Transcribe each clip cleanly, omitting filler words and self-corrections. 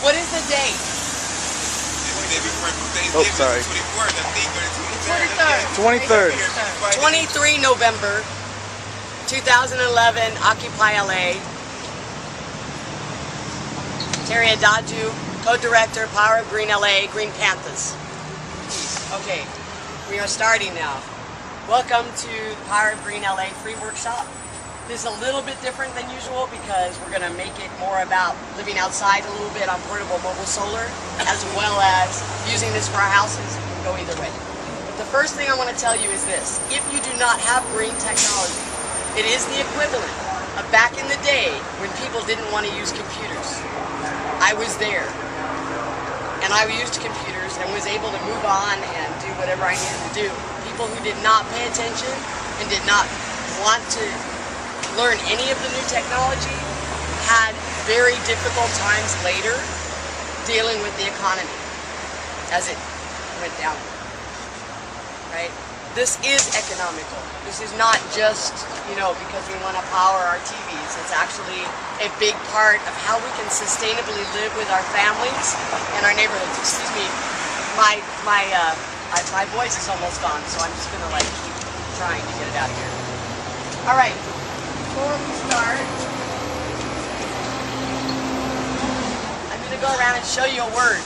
What is the date? Oh, sorry. 23rd. 23 November 2011, Occupy LA. Teri Adaju, co-director, Power of Green LA, Green Panthers. Okay, we are starting now. Welcome to the Power of Green LA free workshop. This is a little bit different than usual because we're going to make it more about living outside a little bit on portable mobile solar, as well as using this for our houses. It can go either way. But the first thing I want to tell you is this. If you do not have green technology, it is the equivalent of back in the day when people didn't want to use computers. I was there, and I used computers and was able to move on and do whatever I needed to do. People who did not pay attention and did not want to learn any of the new technology had very difficult times later dealing with the economy as it went down, right? This is economical. This is not just, because we want to power our TVs. It's actually a big part of how we can sustainably live with our families and our neighborhoods. Excuse me, my voice is almost gone, so I'm just gonna keep trying to get it out of here. All right. Before we start, I'm going to go around and show you a word.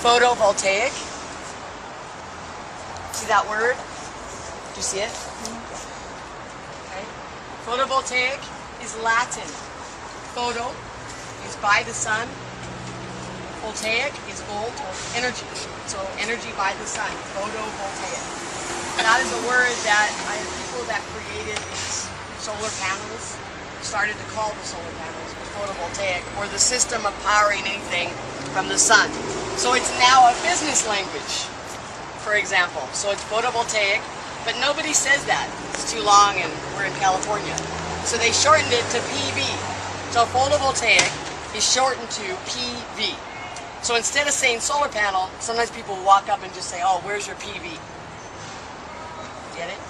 Photovoltaic. See that word? Do you see it? Okay. Photovoltaic is Latin. Photo is by the sun. Voltaic is volt or energy. So energy by the sun. Photovoltaic. That is a word that people that created these solar panels started to call the solar panels photovoltaic, or the system of powering anything from the sun. So it's now a business language, for example. So it's photovoltaic, but nobody says that. It's too long and we're in California. So they shortened it to PV. So photovoltaic is shortened to PV. So instead of saying solar panel, sometimes people walk up and just say, oh, where's your PV? Get it?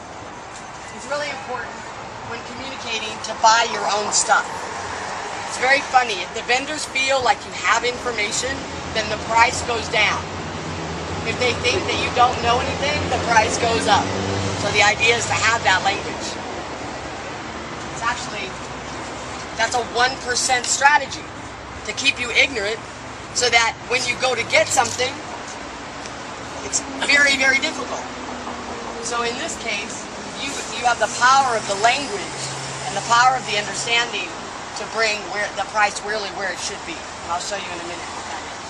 It's really important when communicating to buy your own stuff. It's very funny. If the vendors feel like you have information, then the price goes down. If they think that you don't know anything, the price goes up. So the idea is to have that language. It's actually, that's a 1% strategy to keep you ignorant so that when you go to get something, it's very, very difficult. So in this case, you have the power of the language and the power of the understanding to bring the price really where it should be. And I'll show you in a minute what that is.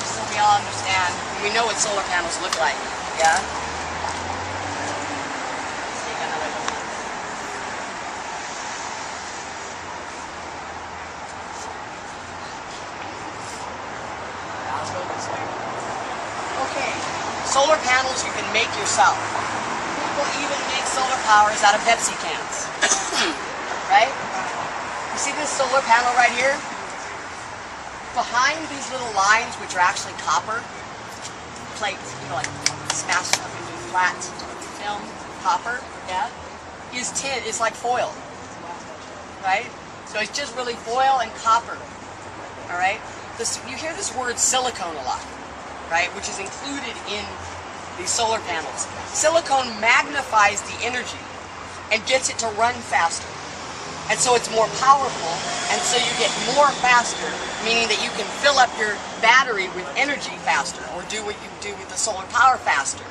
Just so we all understand, we know what solar panels look like, yeah? Okay, solar panels you can make yourself. People even make solar powers out of Pepsi cans. Right? You see this solar panel right here? Behind these little lines, which are actually copper plates, like smashed up into flat film copper, yeah, is tin. It's like foil, right? So it's just really foil and copper. All right. You hear this word silicone a lot, right? Which is included in these solar panels. Silicone magnifies the energy and gets it to run faster. And so it's more powerful, and so you get more faster, meaning that you can fill up your battery with energy faster, or do what you do with the solar power faster.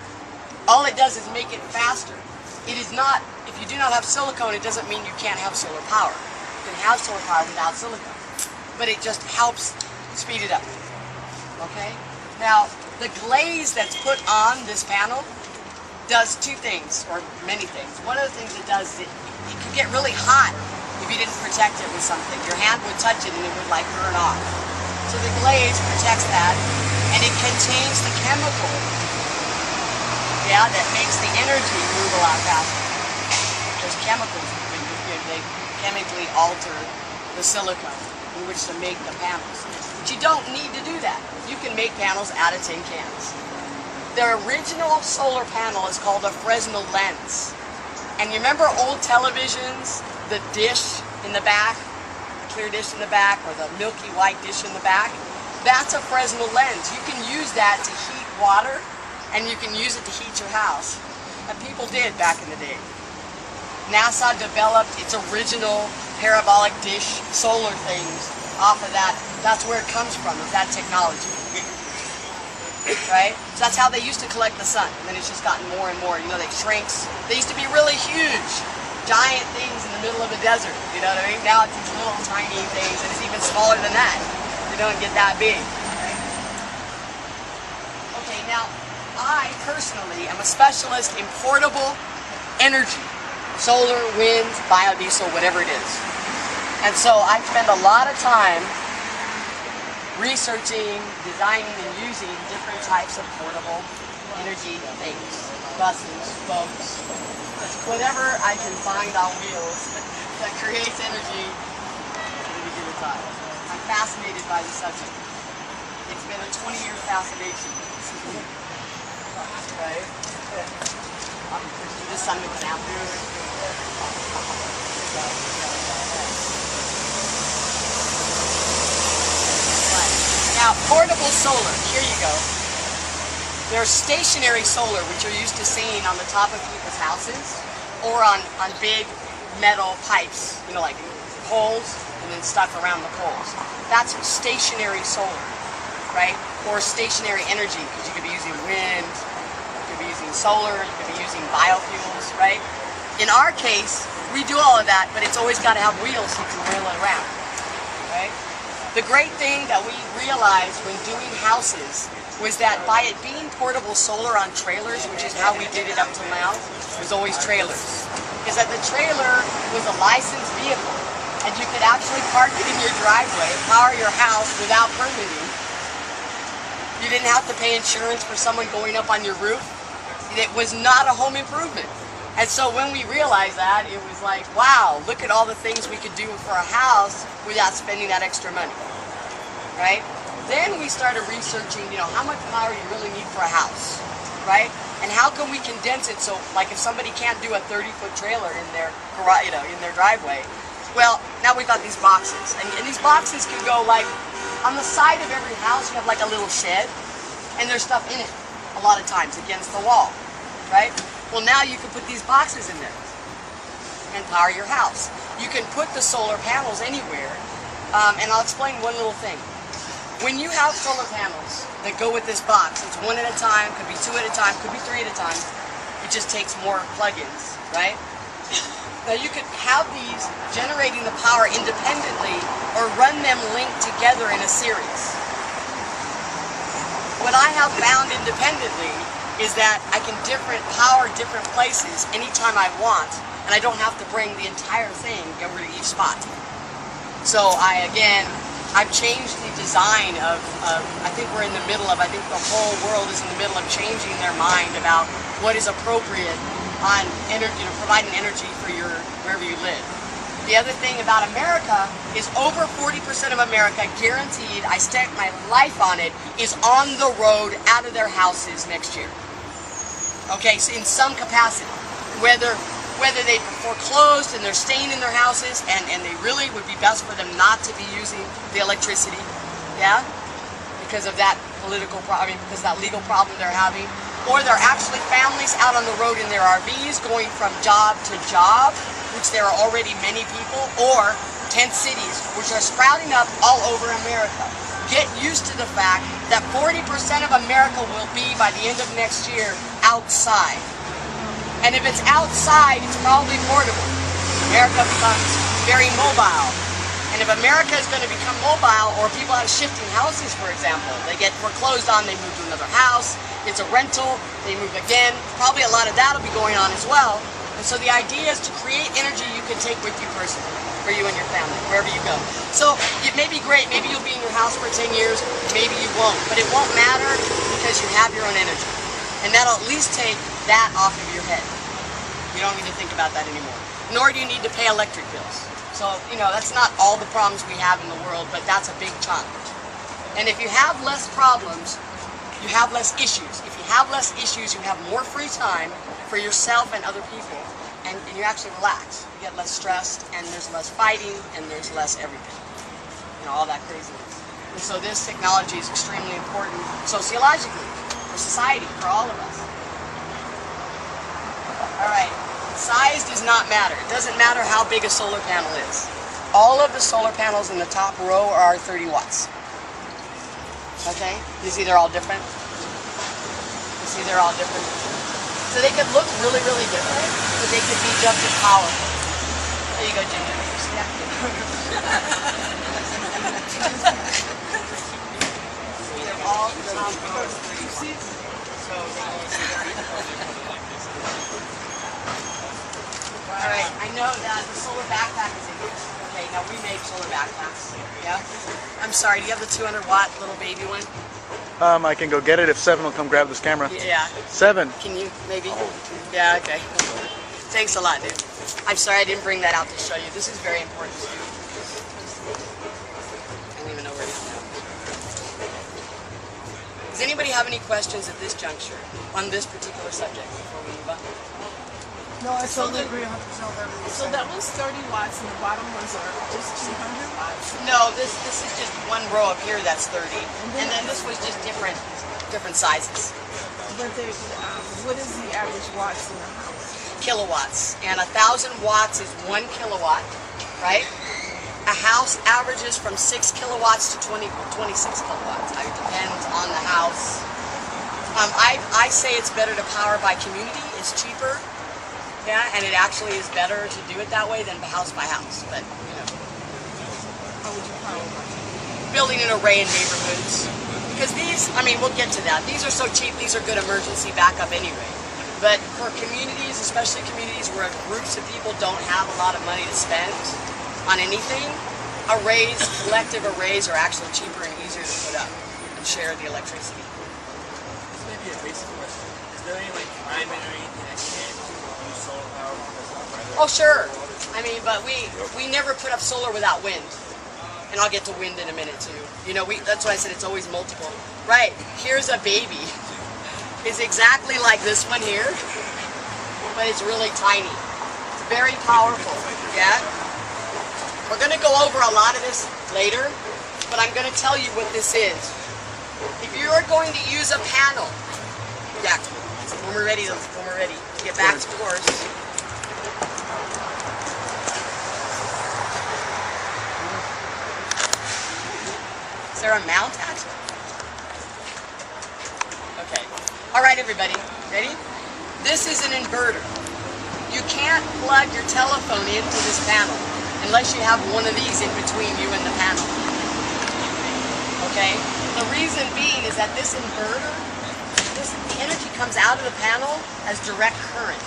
All it does is make it faster. It is not, if you do not have silicone, it doesn't mean you can't have solar power. You can have solar power without silicone, but it just helps speed it up. Okay? Now, the glaze that's put on this panel does two things, or many things. One of the things it does is it could get really hot if you didn't protect it with something. Your hand would touch it and it would burn off. So the glaze protects that, and it contains the chemical, that makes the energy move a lot faster. There's chemicals, they chemically alter the silicone in which to make the panels. But you don't need to do that. You can make panels out of tin cans. their original solar panel is called a Fresnel lens. And you remember old televisions, the dish in the back, the clear dish in the back, or the milky white dish in the back? That's a Fresnel lens. You can use that to heat water, and you can use it to heat your house. And people did back in the day. NASA developed its original parabolic dish solar things off of that. That's where it comes from, is that technology. Right? So that's how they used to collect the sun. And then it's just gotten more and more. You know, they shrinks. They used to be really huge, giant things in the middle of a desert. You know what I mean? Now it's these little tiny things, and it's even smaller than that. You don't get that big. Right? Okay, now I personally am a specialist in portable energy. Solar, wind, biodiesel, whatever it is. And so I spend a lot of time researching, designing, and using different types of portable energy things. Buses, boats, whatever I can find on wheels that creates energy at any given time. I'm fascinated by the subject. It's been a 20-year fascination. Right? The sun would come out through it. Now, portable solar, here you go. There's stationary solar, which you're used to seeing on the top of people's houses, or on big metal pipes, you know, like poles, and then stuck around the poles. That's stationary solar, right? Or stationary energy, because you could be using wind, you could be using solar, you could be using biofuels, right? In our case, we do all of that, but it's always got to have wheels so you can wheel it around, right? The great thing that we realized when doing houses was that by it being portable solar on trailers, which is how we did it up till now, it was always trailers, is that the trailer was a licensed vehicle, and you could actually park it in your driveway, power your house without permitting. You didn't have to pay insurance for someone going up on your roof. It was not a home improvement. And so when we realized that, it was like, wow, look at all the things we could do for a house without spending that extra money, right? Then we started researching, you know, how much power you really need for a house, right? And how can we condense it so, like, if somebody can't do a 30-foot trailer in their garage, you know, in their driveway, well, now we've got these boxes, and these boxes can go like on the side of every house. You have like a little shed, and there's stuff in it a lot of times against the wall, right? Well, now you can put these boxes in there and power your house. You can put the solar panels anywhere, and I'll explain one little thing. When you have solar panels that go with this box, it's one at a time, could be two at a time, could be three at a time. It just takes more plugins, right? Now you could have these generating the power independently or run them linked together in a series. What I have found independently is that I can power different places anytime I want, and I don't have to bring the entire thing over to each spot. So I've changed the design of I think we're in the middle of, I think the whole world is in the middle of changing their mind about what is appropriate on energy, you know, providing energy for wherever you live. The other thing about America is over 40% of America, guaranteed, I stake my life on it, is on the road out of their houses next year. Okay, so in some capacity, whether they foreclosed and they're staying in their houses, and they really would be best for them not to be using the electricity, yeah, because of that political problem, because of that legal problem they're having, or they're actually families out on the road in their RVs going from job to job, which there are already many people, or tent cities, which are sprouting up all over America. Get used to the fact that 40% of America will be, by the end of next year, outside. And if it's outside, it's probably portable. America becomes very mobile. And if America is going to become mobile, or people have shifting houses, for example, they get foreclosed on, they move to another house, it's a rental, they move again, probably a lot of that will be going on as well. And so the idea is to create energy you can take with you personally, for you and your family, wherever you go. So it may be great, maybe you'll be in your house for 10 years, maybe you won't, but it won't matter because you have your own energy. And that'll at least take that off of your head. You don't need to think about that anymore. Nor do you need to pay electric bills. So, you know, that's not all the problems we have in the world, but that's a big chunk. And if you have less problems, you have less issues. If you have less issues, you have more free time for yourself and other people, and you actually relax. You get less stressed, and there's less fighting, and there's less everything. You know, all that craziness. And so this technology is extremely important sociologically, for society, for all of us. All right, size does not matter. It doesn't matter how big a solar panel is. All of the solar panels in the top row are 30 watts. Okay? You see they're all different? You see they're all different? So they could look really, really different, but they could be just as powerful. There you go, Ginger. You see that? They're all the top row. You see? So all right, I know that the solar backpack is in here. Okay, now we make solar backpacks. Yeah? I'm sorry, do you have the 200-watt little baby one? I can go get it if Seven will come grab this camera. Yeah. Seven. Can you, maybe? Yeah, okay. Thanks a lot, dude. I'm sorry I didn't bring that out to show you. This is very important to you. I don't even know where it is now. Does anybody have any questions at this juncture on this particular subject before we move on? No, I totally agree 100% with everything. So that was 30 watts and the bottom ones are just 200 watts? No, this is just one row up here that's 30. And then this was just different sizes. But what is the average watts in the house? Kilowatts. And 1,000 watts is 1 kilowatt, right? A house averages from 6 kilowatts to 26 kilowatts. It depends on the house. I say it's better to power by community. It's cheaper. Yeah, and it actually is better to do it that way than house by house. But, you know. How would you power by? Building an array in neighborhoods. Because these, I mean, we'll get to that. These are so cheap, these are good emergency backup anyway. But for communities, especially communities where groups of people don't have a lot of money to spend on anything, arrays, collective arrays are actually cheaper and easier to put up and share the electricity. This may be a basic question. Is there any climate or anything that can't use solar power because of weather? Oh, sure. I mean, but we never put up solar without wind. And I'll get to wind in a minute too. You know, that's why I said it's always multiple. Right, here's a baby. It's exactly like this one here, but it's really tiny. It's very powerful, yeah? We're gonna go over a lot of this later, but I'm gonna tell you what this is. If you're going to use a panel, yeah, when we're ready to get back to course. Is there a mount actually? Okay. All right, everybody. Ready? This is an inverter. You can't plug your telephone into this panel unless you have one of these in between you and the panel. Okay? The reason being is that this inverter, the energy comes out of the panel as direct current.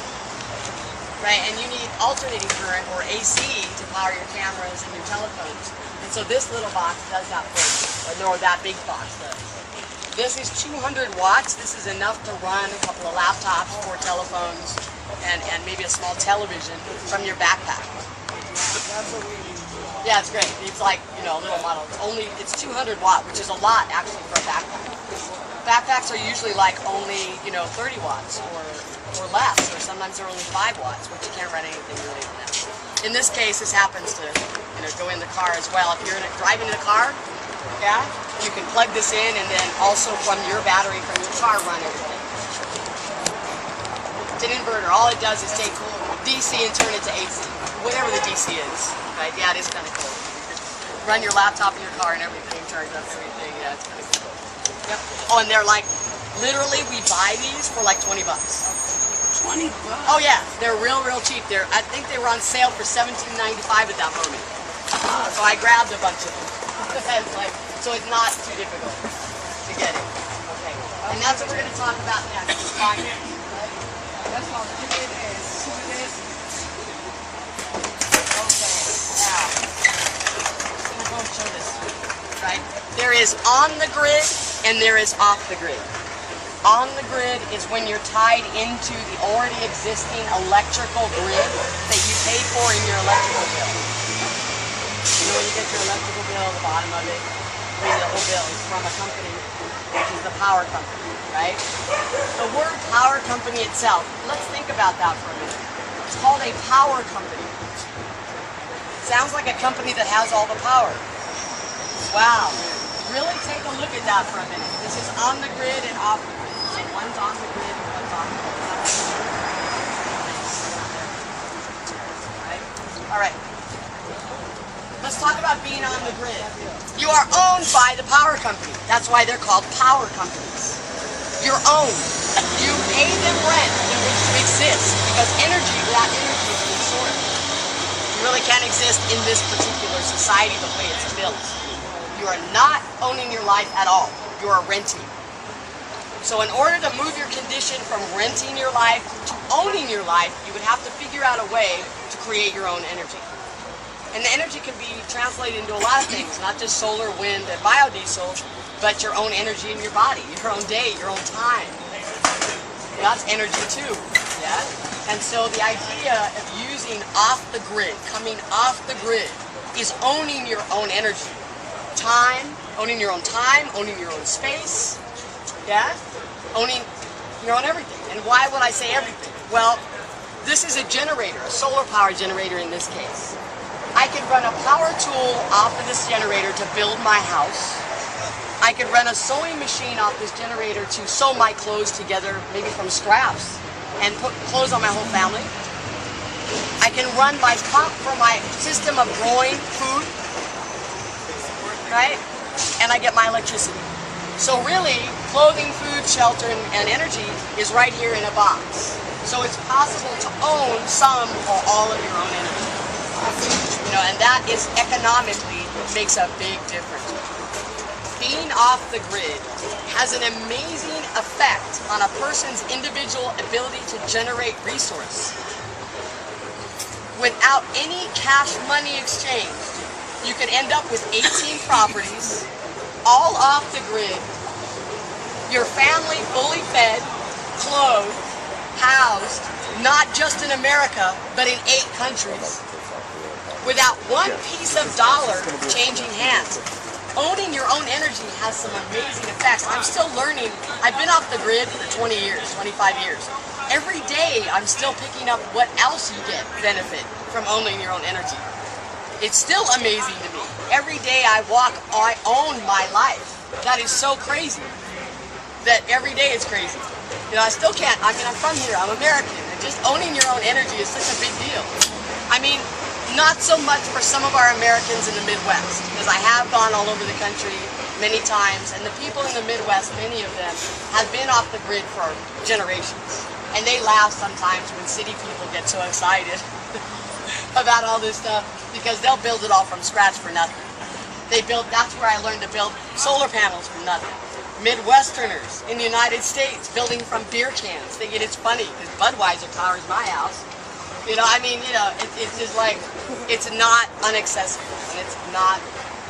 Right? And you need alternating current or AC to power your cameras and your telephones. And so this little box does that for you, or that big box does. This is 200 watts. This is enough to run a couple of laptops, 4 telephones, and maybe a small television from your backpack. Yeah, it's great. It's like, you know, a little model. It's 200 watt, which is a lot actually for a backpack. Backpacks are usually like only, 30 watts or less, or sometimes they're only 5 watts, which you can't run anything really on that. In this case, this happens to, go in the car as well. If you're driving in a car, yeah, you can plug this in and then also from your battery from your car run everything. It's an inverter. All it does is take DC and turn it to AC, whatever the DC is. Right? Yeah, it is kind of cool. Run your laptop in your car and everything, charge up everything. Yeah, it's kind of cool. Yep. Oh, and they're like, literally, we buy these for like 20 bucks. 20 bucks? Oh yeah, they're real cheap. I think they were on sale for $17.95 at that moment. So I grabbed a bunch of them. So it's not too difficult to get it. Okay. And that's what we're going to talk about next. That's all. Okay, now, I'm going to show this. Right? There is on the grid and there is off the grid. On the grid is when you're tied into the already existing electrical grid that you pay for in your electrical bill. You know when you get your electrical bill, the bottom of it, the whole bill is from a company. which is the power company, right? The word power company itself, let's think about that for a minute. It's called a power company. Sounds like a company that has all the power. Wow. Really take a look at that for a minute. This is on the grid and off the grid. So one's on the grid and one's off the grid. Right? All right. Let's talk about being on the grid. You are owned by the power company. That's why they're called power companies. You're owned. You pay them rent in which to exist because energy, without energy is being stored. You really can't exist in this particular society the way it's built. You are not owning your life at all. You are renting. So in order to move your condition from renting your life to owning your life, you would have to figure out a way to create your own energy. And the energy can be translated into a lot of things, not just solar, wind, and biodiesel, but your own energy in your body, your own day, your own time. That's energy too, yeah? And so the idea of using off the grid, coming off the grid, is owning your own energy. Time, owning your own time, owning your own space, yeah? Owning your own everything. And why would I say everything? Well, this is a generator, a solar power generator in this case. I could run a power tool off of this generator to build my house. I could run a sewing machine off this generator to sew my clothes together, maybe from scraps, and put clothes on my whole family. I can run my pump for my system of growing food, right? And I get my electricity. So really, clothing, food, shelter, and energy is right here in a box. So it's possible to own some or all of your own energy. You know, and that is economically makes a big difference. Being off the grid has an amazing effect on a person's individual ability to generate resource. Without any cash money exchange, you can end up with 18 properties, all off the grid, your family fully fed, clothed, housed, not just in America, but in 8 countries. Without one piece of dollar changing hands. Owning your own energy has some amazing effects. I'm still learning. I've been off the grid for 20 years, 25 years. Every day I'm still picking up what else you get benefit from owning your own energy. It's still amazing to me. Every day I walk, I own my life. That is so crazy. That every day it's crazy. You know, I still can't, I mean, I'm from here, I'm American, and just owning your own energy is such a big deal. I mean, not so much for some of our Americans in the Midwest, because I have gone all over the country many times, and the people in the Midwest, many of them, have been off the grid for generations. And they laugh sometimes when city people get so excited about all this stuff, because they'll build it all from scratch for nothing. That's where I learned to build solar panels from nothing. Midwesterners in the United States building from beer cans, thinking it's funny, because Budweiser powers my house. You know, I mean, you know, it's just like, it's not unaccessible, and it's not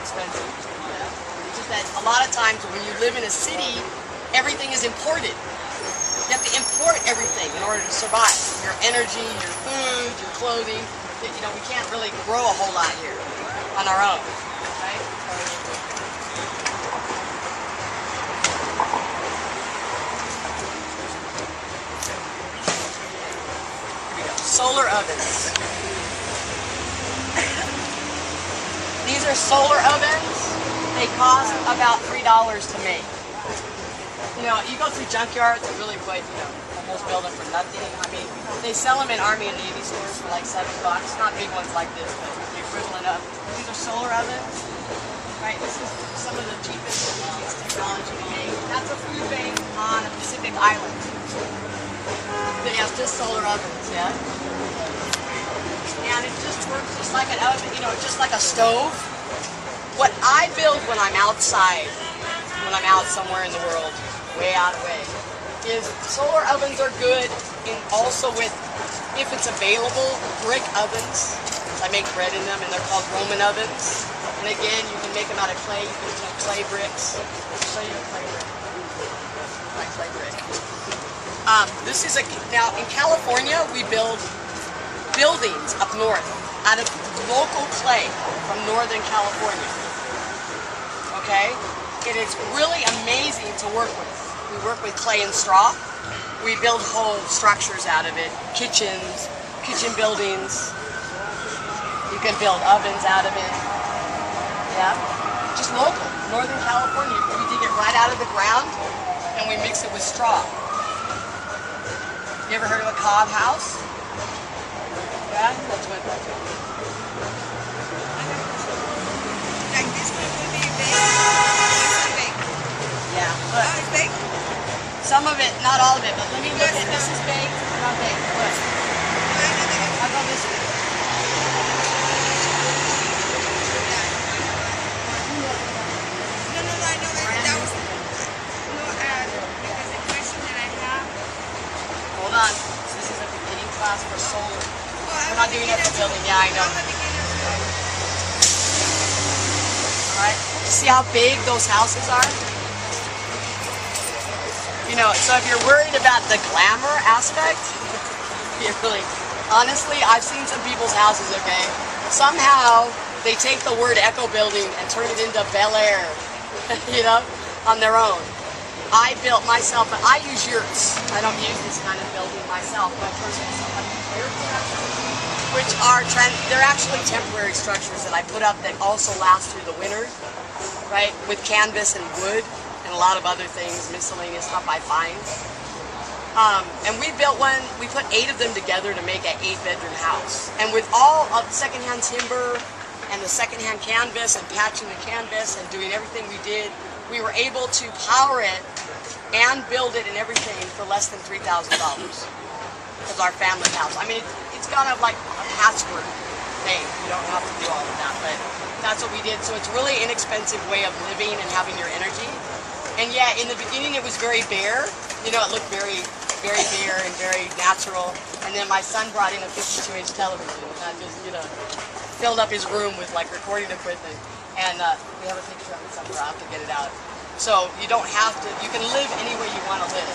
expensive. You know? It's just that a lot of times when you live in a city, everything is imported. You have to import everything in order to survive. Your energy, your food, your clothing. You know, we can't really grow a whole lot here on our own, right? Solar ovens. These are solar ovens. They cost about $3 to make. You know, you go through junkyards and really quite, you know, almost build them for nothing. I mean, they sell them in Army and Navy stores for like $7. Not big ones like this, but the equivalent of. These are solar ovens. Right, this is some of the cheapest and easiest technology to make. That's a food bank on a Pacific island. They have just solar ovens, yeah? And it just works just like an oven, you know, just like a stove. What I build when I'm outside, when I'm out somewhere in the world, way out away, is solar ovens are good in also with, if it's available, brick ovens. I make bread in them and they're called Roman ovens. And again, you can make them out of clay, you can take clay bricks. I'll show you a clay brick. My clay brick. This is now in California, we build buildings up north out of local clay from Northern California. Okay? It is really amazing to work with. We work with clay and straw. We build whole structures out of it. Kitchens, kitchen buildings. You can build ovens out of it. Yeah. Just local. Northern California. We dig it right out of the ground and we mix it with straw. You ever heard of a Cob house? Yeah? That's what that's what. Like this one will be baked. This one baked. Yeah. Oh, Look. it's baked? Some of it, not all of it, but let me look at this is baked, not baked. Look. How about this one? No, I know that was no, because the question that I have. Hold on. This is a beginning class for solar. Well, We're not doing that for building. Yeah, I know. I'm a beginner too. Alright. See how big those houses are? You know, so if you're worried about the glamour aspect, you're really, honestly, I've seen some people's houses, okay? Somehow they take the word eco building and turn it into Bel Air, you know, on their own. I built myself, I use yurts. I don't use this kind of building myself, but I use yurts actually, which are, they're actually temporary structures that I put up that also last through the winter, right, with canvas and wood and a lot of other things, miscellaneous stuff I find. And we built one, we put 8 of them together to make an 8-bedroom house. And with all of the secondhand timber and the secondhand canvas and patching the canvas and doing everything we did, we were able to power it and build it and everything for less than $3,000. It's our family house. I mean, it's kind of like a patchwork thing. You don't have to do all of that, but that's what we did. So it's really an inexpensive way of living and having your energy. And yeah, in the beginning it was very bare. You know, it looked very, very bare and very natural. And then my son brought in a 52-inch television, and that just, you know, filled up his room with like recording equipment. And we have a picture of it somewhere. I'll have to get it out. So you don't have to. You can live any way you want to live,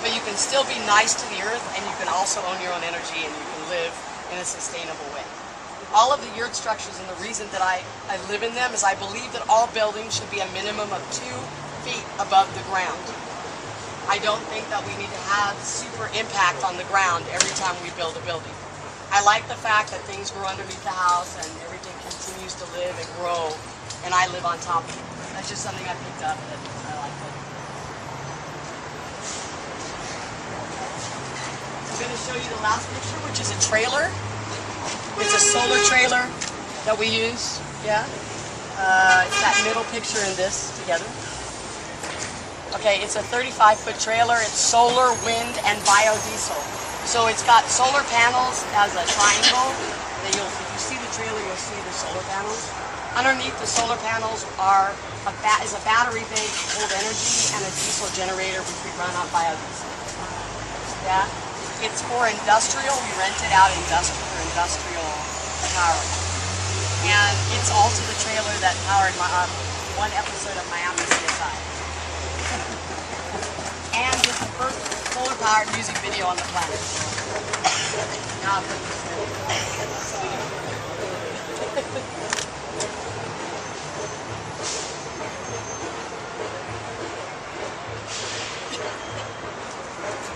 but you can still be nice to the earth, and you can also own your own energy, and you can live in a sustainable way. All of the yurt structures, and the reason that I live in them is I believe that all buildings should be a minimum of 2 feet above the ground. I don't think that we need to have super impact on the ground every time we build a building. I like the fact that things grow underneath the house and everything continues to live and grow, and I live on top of it. That's just something I picked up that I like. I'm going to show you the last picture, which is a trailer. It's a solar trailer that we use. Yeah. It's that middle picture and this together. Okay, it's a 35-foot trailer. It's solar, wind, and biodiesel. So it's got solar panels as a triangle. If you see the trailer, you'll see the solar panels. Underneath the solar panels is a battery bank to hold energy and a diesel generator, which we run on biodiesel. Yeah, it's for industrial. We rent it out for industrial power, and it's also the trailer that powered one episode of Miami CSI. And it's the first solar-powered music video on the planet. Now I'll put this in.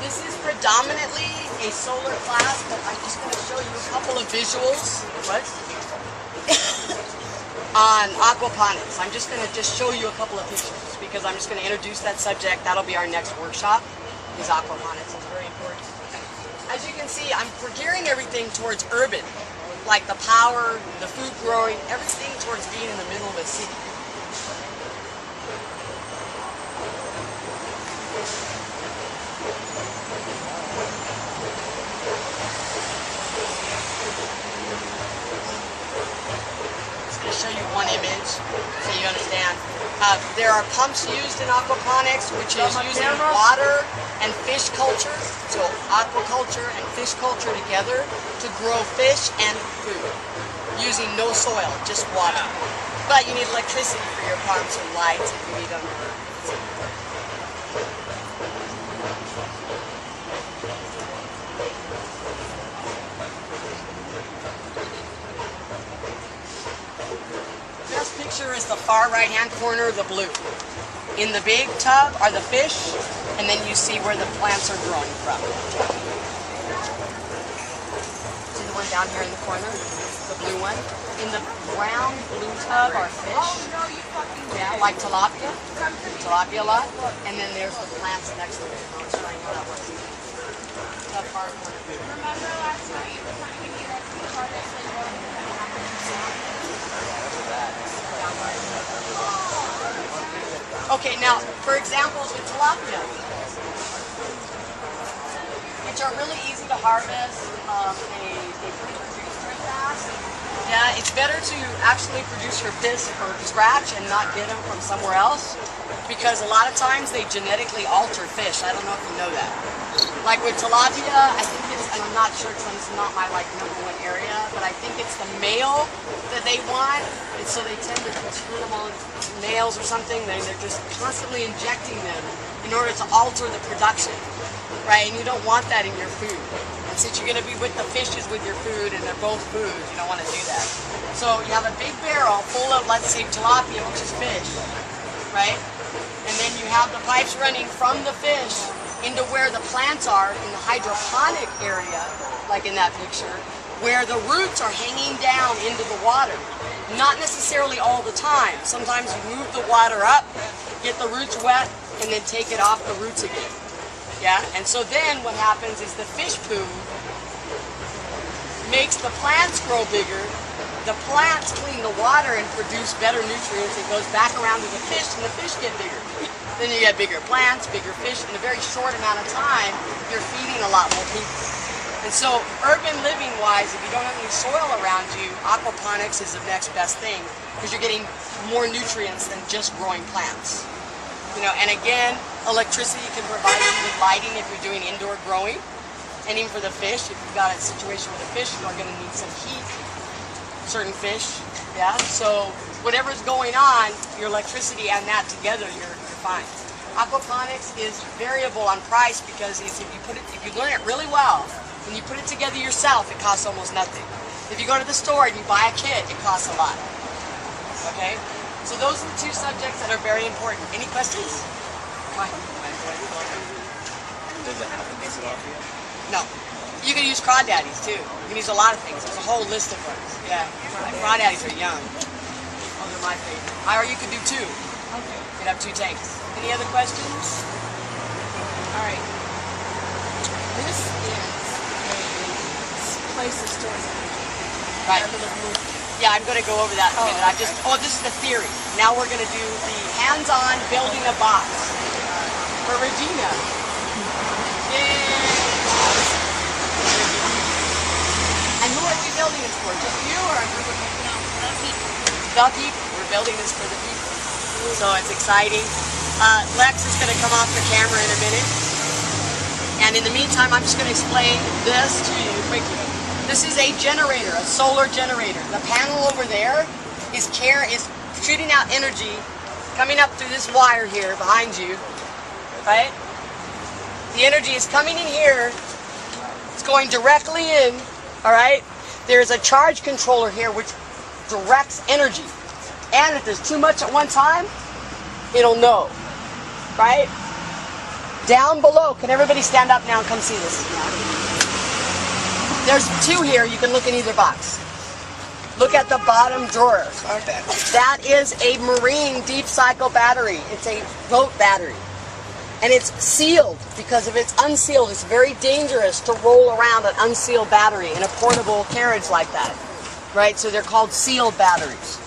This is predominantly a solar class, but I'm just going to show you a couple of visuals. What? On aquaponics. I'm just going to show you a couple of pictures because I'm just going to introduce that subject. That'll be our next workshop, is aquaponics. It's very important. As you can see, we're gearing everything towards urban, like the power, the food growing, everything towards being in the middle of a city. Show you one image so you understand. There are pumps used in aquaponics, which is using water and fish culture, so aquaculture and fish culture together to grow fish and food using no soil, just water. But you need electricity for your pumps and lights if you need them. Picture is the far right hand corner, the blue. In the big tub are the fish, and then you see where the plants are growing from. See the one down here in the corner? The blue one? In the brown blue tub are fish. Yeah, like tilapia. Tilapia a lot. And then there's the plants next to it. I'll show you how that works. Tub part. Remember last night you were trying to give me that project like Okay, now, for example, the tilapia, which are really easy to harvest, they produce very fast. Yeah, it's better to actually produce your fish from scratch and not get them from somewhere else, because a lot of times they genetically alter fish. I don't know if you know that. Like with tilapia, I think it's, and I'm not sure, it's not my like #1 area, but I think it's the male that they want, and so they tend to turn them on males or something. They're just constantly injecting them in order to alter the production, right? And you don't want that in your food. And since you're going to be with the fishes with your food, and they're both food, you don't want to do that. So you have a big barrel full of, let's say, tilapia, which is fish, right? And then you have the pipes running from the fish into where the plants are in the hydroponic area, like in that picture, where the roots are hanging down into the water. Not necessarily all the time. Sometimes you move the water up, get the roots wet, and then take it off the roots again. Yeah, and so then what happens is the fish poo makes the plants grow bigger. The plants clean the water and produce better nutrients. It goes back around to the fish, and the fish get bigger. Then you get bigger plants, bigger fish. In a very short amount of time, you're feeding a lot more people. And so urban living wise, if you don't have any soil around you, aquaponics is the next best thing, because you're getting more nutrients than just growing plants. You know, and again, electricity can provide you with lighting if you're doing indoor growing. And even for the fish, if you've got a situation with a fish, you're going to need some heat. Certain fish, yeah. So whatever's going on, your electricity and that together, you're fine. Aquaponics is variable on price because if you learn it really well, when you put it together yourself, it costs almost nothing. If you go to the store and you buy a kit, it costs a lot. Okay? So those are the two subjects that are very important. Any questions? Why? Does it have to be tilapia? No. You can use crawdaddies too. You can use a lot of things. There's a whole list of ones. Yeah. Like crawdaddies are young. Those are my favorite. Or you could do two. Okay. You could have 2 tanks. Any other questions? All right. This is a place that stores energy. Right. Yeah, I'm going to go over that in a minute. Okay. This is the theory. Now we're going to do the hands-on building a box for Regina. Yay! And who are we building this for? Just you or a group of people? No, the people. The people. We're building this for the people. So it's exciting. Lex is going to come off the camera in a minute. And in the meantime, I'm just going to explain this to you quickly. This is a generator, a solar generator. The panel over there is shooting out energy coming up through this wire here behind you, right? The energy is coming in here. It's going directly in, all right? There's a charge controller here which directs energy. And if there's too much at one time, it'll know, right? Down below, can everybody stand up now and come see this? There's 2 here. You can look in either box. Look at the bottom drawer. That is a marine deep cycle battery. It's a boat battery. And it's sealed, because if it's unsealed, it's very dangerous to roll around an unsealed battery in a portable carriage like that, right? So they're called sealed batteries.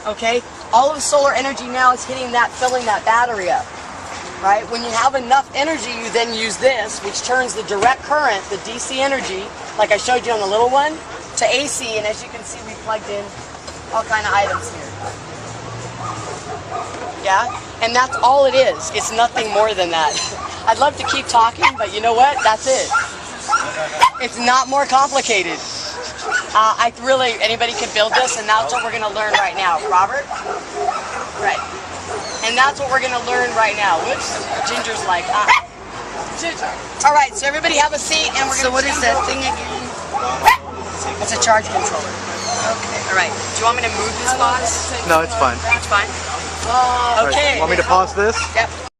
Okay? All of the solar energy now is hitting that, filling that battery up, right? When you have enough energy, you then use this, which turns the direct current, the DC energy, like I showed you on the little one, to AC, and as you can see, we plugged in all kind of items here. Yeah? And that's all it is. It's nothing more than that. I'd love to keep talking, but you know what? That's it. It's not more complicated. Anybody can build this, and that's what we're going to learn right now. Robert? Right. And that's what we're going to learn right now. Whoops. Ginger's like, Ginger. All right, so everybody have a seat, and we're going to... So what is that thing again? It's a charge controller. Okay. All right. Do you want me to move this box? No, it's fine. It's fine? All right, Okay. want me to pause this? Yep.